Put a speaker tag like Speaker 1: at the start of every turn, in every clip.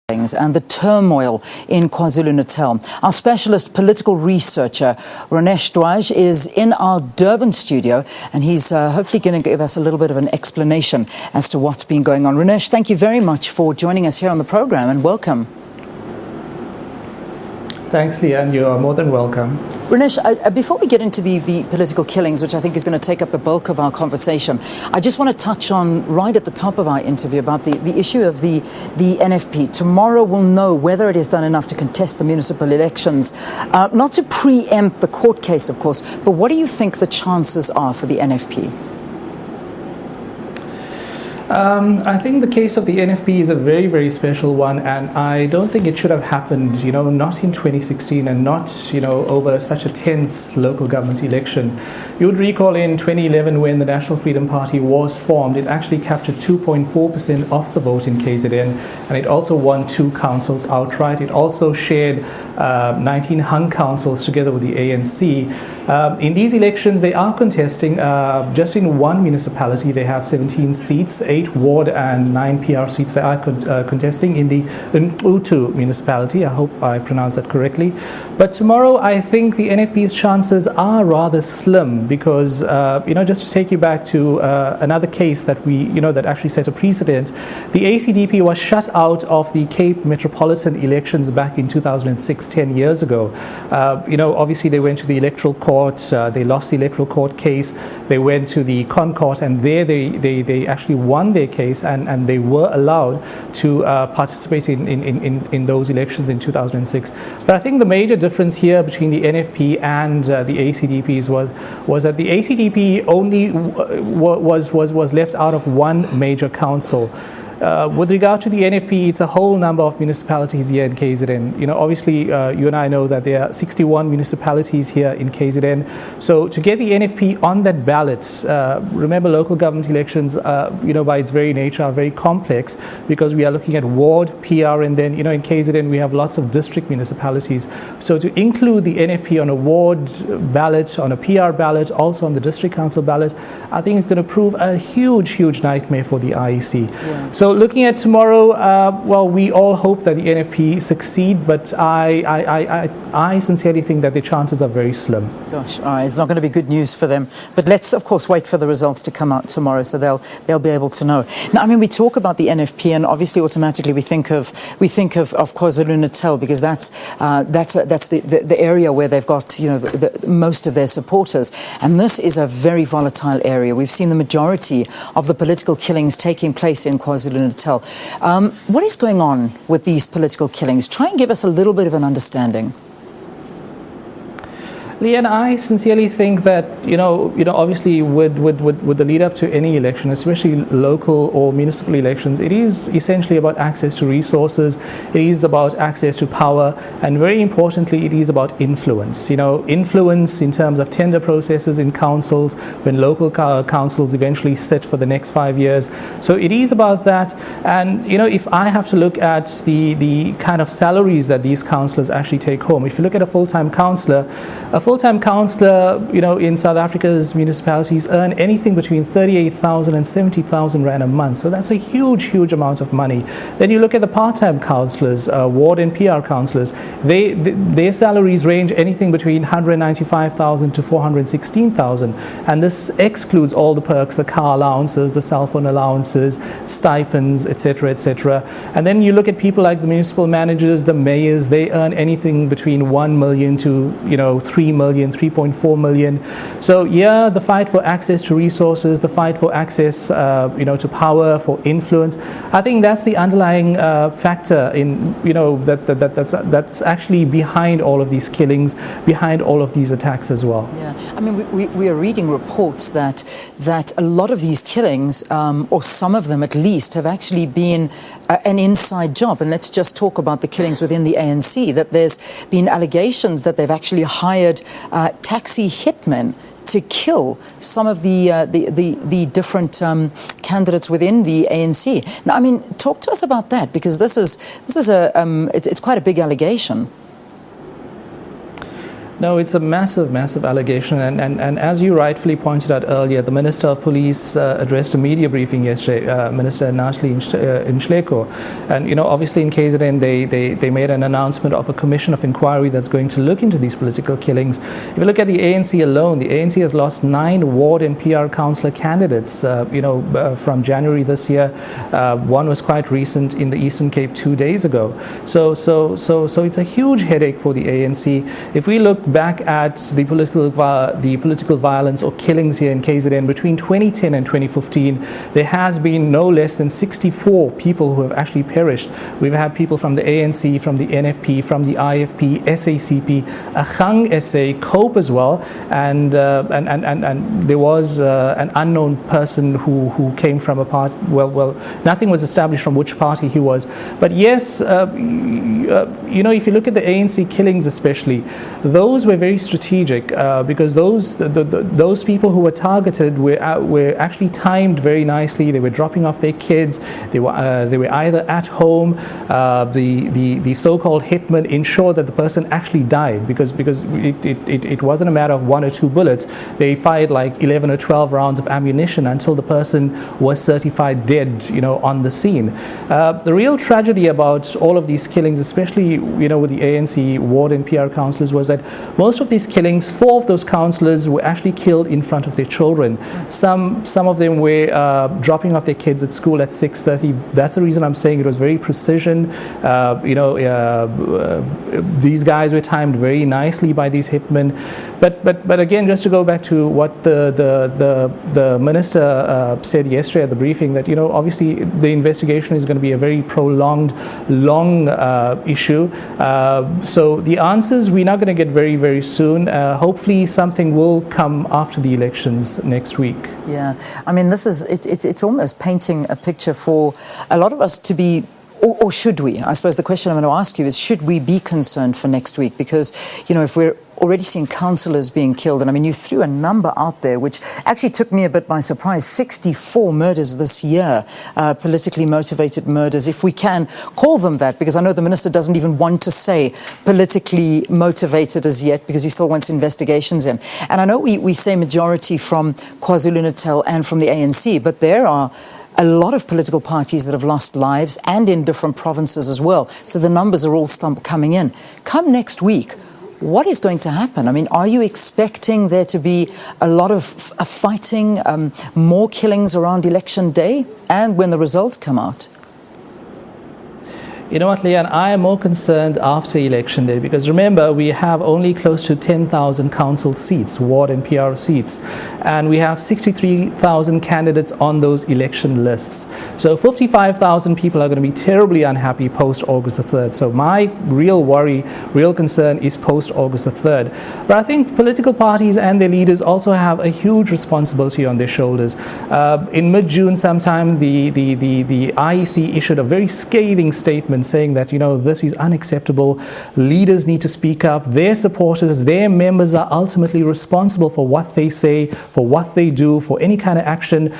Speaker 1: And the turmoil in KwaZulu-Natal. Our specialist political researcher, Ranesh Dwaj, is in our Durban studio, and he's hopefully going to give us a little bit of an explanation as to what's been going on. Ranesh, thank you very much for joining us here on the program, and welcome.
Speaker 2: Thanks, Leah, and you are more than welcome.
Speaker 1: Ranesh, before we get into the political killings, which I think is going to take up the bulk of our conversation, I just want to touch on, right at the top of our interview, about the issue of the NFP. Tomorrow we'll know whether it has done enough to contest the municipal elections. Not to preempt the court case, of course, but what do you think the chances are for the NFP?
Speaker 2: I think the case of the NFP is a very, very special one, and I don't think it should have happened, not in 2016 and not, over such a tense local government election. You would recall in 2011 when the National Freedom Party was formed, it actually captured 2.4% of the vote in KZN, and it also won 2 councils outright. It also shared 19 hung councils together with the ANC. In these elections, they are contesting, just in one municipality, they have 17 seats, 8 ward and 9 PR seats they are contesting in the Utu municipality. I hope I pronounced that correctly. But tomorrow, I think the NFP's chances are rather slim because, just to take you back to another case that that actually set a precedent, the ACDP was shut out of the Cape Metropolitan elections back in 2006, 10 years ago. Obviously they went to the electoral court, they lost the electoral court case, they went to the Con Court, and there they actually won their case, and they were allowed to participate in those elections in 2006. But I think the major difference here between the NFP and the ACDPs was that the ACDP only was left out of one major council. With regard to the NFP, it's a whole number of municipalities here in KZN. Obviously, you and I know that there are 61 municipalities here in KZN. So to get the NFP on that ballot, remember local government elections, by its very nature are very complex because we are looking at ward, PR, and then, in KZN we have lots of district municipalities. So to include the NFP on a ward ballot, on a PR ballot, also on the district council ballot, I think it's going to prove a huge, huge nightmare for the IEC. Yeah. So looking at tomorrow, we all hope that the NFP succeed, but I sincerely think that the chances are very slim.
Speaker 1: Gosh, all right, it's not going to be good news for them. But let's, of course, wait for the results to come out tomorrow, so they'll be able to know. Now, we talk about the NFP, and obviously, automatically, we think of KwaZulu-Natal because that's the area where they've got the most of their supporters, and this is a very volatile area. We've seen the majority of the political killings taking place in KwaZulu-Natal. What is going on with these political killings? Try and give us a little bit of an understanding.
Speaker 2: Leah, and I sincerely think that, obviously with the lead up to any election, especially local or municipal elections, it is essentially about access to resources, it is about access to power, and very importantly, it is about influence. Influence in terms of tender processes in councils, when local councils eventually sit for the next 5 years. So it is about that. And, if I have to look at the kind of salaries that these councillors actually take home, if you look at a full-time councillor, in South Africa's municipalities earn anything between 38,000 and 70,000 rand a month. So that's a huge, huge amount of money. Then you look at the part-time councillors, ward and PR councillors. Their salaries range anything between 195,000 to 416,000. And this excludes all the perks, the car allowances, the cell phone allowances, stipends, etc., etc. And then you look at people like the municipal managers, the mayors, they earn anything between 1 million to, 3 million, 3.4 million. So the fight for access to resources, the fight for access, to power, for influence, I think that's the underlying factor in, that's actually behind all of these killings, behind all of these attacks as well.
Speaker 1: Yeah, we are reading reports that a lot of these killings, or some of them at least, have actually been an inside job. And let's just talk about the killings within the ANC, that there's been allegations that they've actually hired taxi hitmen to kill some of the different candidates within the ANC. Now, talk to us about that, because this is it's quite a big allegation.
Speaker 2: No, it's a massive, massive allegation. And as you rightfully pointed out earlier, the Minister of Police addressed a media briefing yesterday, Minister Nathi Nhleko. And, obviously in KZN, they made an announcement of a commission of inquiry that's going to look into these political killings. If you look at the ANC alone, the ANC has lost 9 ward and PR councillor candidates, from January this year. One was quite recent in the Eastern Cape 2 days ago. So it's a huge headache for the ANC. If we look back at the political violence or killings here in KZN between 2010 and 2015, there has been no less than 64 people who have actually perished. We've had people from the ANC, from the NFP, from the IFP, SACP, Agang SA, COPE as well, and there was an unknown person who came from a party. Well, nothing was established from which party he was. But yes, if you look at the ANC killings especially, those were very strategic because those people who were targeted were actually timed very nicely. They were dropping off their kids. They were either at home. The so-called hitman ensured that the person actually died because it wasn't a matter of 1 or 2 bullets. They fired like 11 or 12 rounds of ammunition until the person was certified dead, on the scene. The real tragedy about all of these killings, especially with the ANC ward and PR councillors, was that most of these killings, 4 of those councillors were actually killed in front of their children. Some of them were dropping off their kids at school at 6:30. That's the reason I'm saying it was very precision. These guys were timed very nicely by these hitmen. But again, just to go back to what the minister said yesterday at the briefing, that obviously the investigation is going to be a very prolonged, long issue. So the answers we're not going to get very, very soon. Hopefully something will come after the elections next week.
Speaker 1: Yeah, I mean, it's almost painting a picture for a lot of us to be, or should we? I suppose the question I'm going to ask you is, should we be concerned for next week? Because, if we're already seeing councillors being killed, and I mean, you threw a number out there which actually took me a bit by surprise, 64 murders this year, politically motivated murders, if we can call them that, because I know the minister doesn't even want to say politically motivated as yet, because he still wants investigations in. And I know we say majority from KwaZulu-Natal and from the ANC, but there are a lot of political parties that have lost lives, and in different provinces as well. So the numbers are all coming in. Come next week, what is going to happen? I mean, are you expecting there to be a lot of fighting, more killings around election day and when the results come out?
Speaker 2: You know what, Leanne, I am more concerned after Election Day, because remember, we have only close to 10,000 council seats, ward and PR seats, and we have 63,000 candidates on those election lists. So 55,000 people are going to be terribly unhappy post-August the 3rd. So my real worry, real concern is post-August the 3rd. But I think political parties and their leaders also have a huge responsibility on their shoulders. In mid-June sometime, the IEC issued a very scathing statement saying that, this is unacceptable. Leaders need to speak up. Their supporters, their members are ultimately responsible for what they say, for what they do, for any kind of action,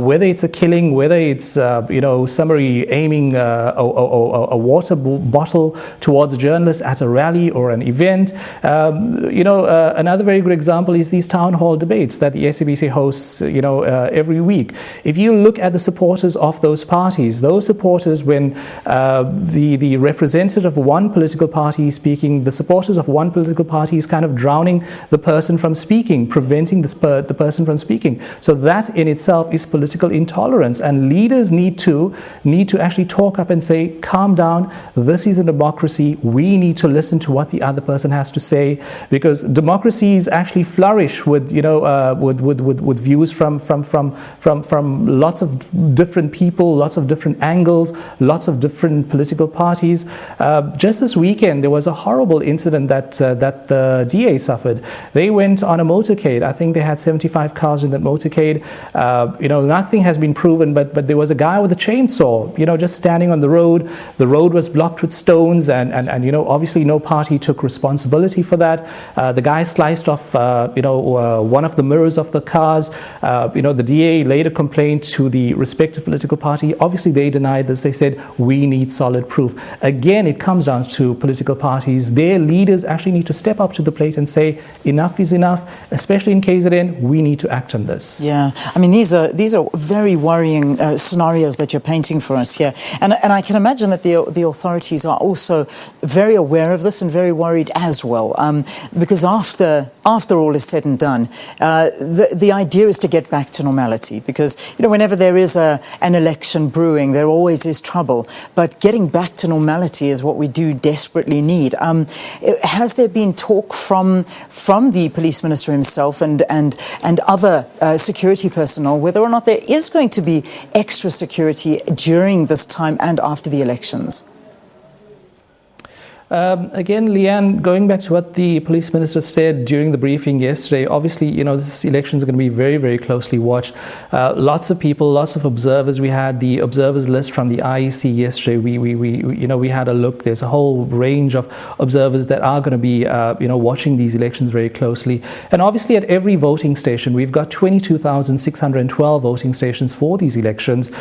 Speaker 2: whether it's a killing, whether it's, somebody aiming a water bottle towards a journalist at a rally or an event. Another very good example is these town hall debates that the SABC hosts, every week. If you look at the supporters of those parties, those supporters, when the representative of one political party is speaking, the supporters of one political party is kind of drowning the person from speaking, preventing the person from speaking. So that in itself is political intolerance, and leaders need to actually talk up and say, calm down, this is a democracy, we need to listen to what the other person has to say, because democracies actually flourish with with views from lots of different people, lots of different angles, lots of different political parties. Just this weekend, there was a horrible incident that the DA suffered. They went on a motorcade. I think they had 75 cars in that motorcade. Nothing has been proven, but there was a guy with a chainsaw, just standing on the road. The road was blocked with stones, and obviously no party took responsibility for that. The guy sliced off, one of the mirrors of the cars. The DA laid a complaint to the respective political party. Obviously, they denied this. They said, we need solid solid proof. Again, it comes down to political parties. Their leaders actually need to step up to the plate and say, enough is enough, especially in KZN, we need to act on this.
Speaker 1: Yeah, I mean, these are very worrying scenarios that you're painting for us here. And I can imagine that the authorities are also very aware of this and very worried as well. Because after all is said and done, the idea is to get back to normality. Because, whenever there is an election brewing, there always is trouble. But getting back to normality is what we do desperately need. Has there been talk from the police minister himself and other security personnel whether or not there is going to be extra security during this time and after the elections?
Speaker 2: Again, Leanne, going back to what the police minister said during the briefing yesterday, obviously, this election is going to be very, very closely watched. Lots of people, lots of observers. We had the observers list from the IEC yesterday. We had a look. There's a whole range of observers that are going to be, watching these elections very closely. And obviously, at every voting station, we've got 22,612 voting stations for these elections.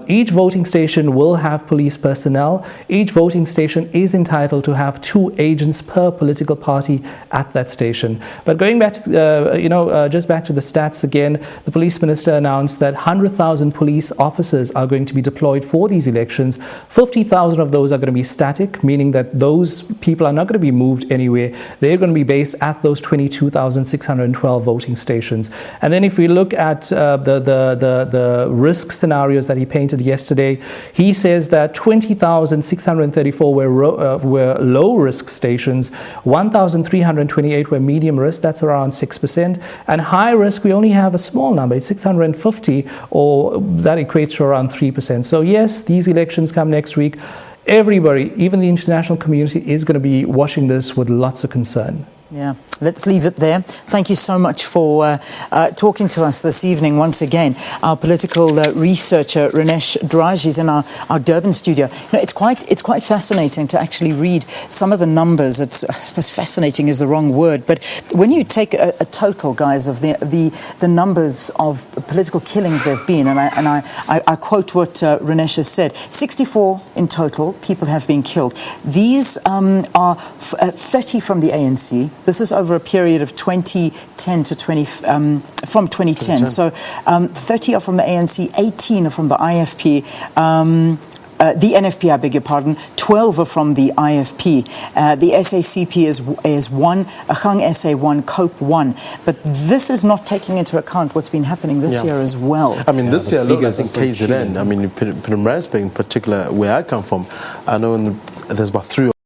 Speaker 2: Each voting station will have police personnel. Each voting station is entitled to have 2 agents per political party at that station. But going back to, just back to the stats again, the police minister announced that 100,000 police officers are going to be deployed for these elections. 50,000 of those are going to be static, meaning that those people are not going to be moved anywhere. They're going to be based at those 22,612 voting stations. And then if we look at the risk scenarios that he painted yesterday, he says that 20,634 were low risk stations, 1,328 were medium risk, that's around 6%, and high risk we only have a small number, it's 650, or that equates to around 3%. So yes, these elections come next week. Everybody, even the international community, is going to be watching this with lots of concern.
Speaker 1: Yeah, let's leave it there. Thank you so much for talking to us this evening once again. Our political researcher, Ranesh Draj, is in our Durban studio. It's quite fascinating to actually read some of the numbers. I suppose fascinating is the wrong word, but when you take a total, guys, of the numbers of political killings there have been, and I quote what Ranesh has said, 64 in total people have been killed. These are 30 from the ANC. This is over a period of 2010 to from 2010. So 30 are from the ANC, 18 are from the IFP. The NFP, I beg your pardon, 12 are from the IFP. The SACP is 1, Gang SA 1, COPE 1. But this is not taking into account what's been happening this year as well.
Speaker 3: I mean, this year, look, I think KZN, I mean, Pietermaritzburg in particular, where I come from, I know there's about 3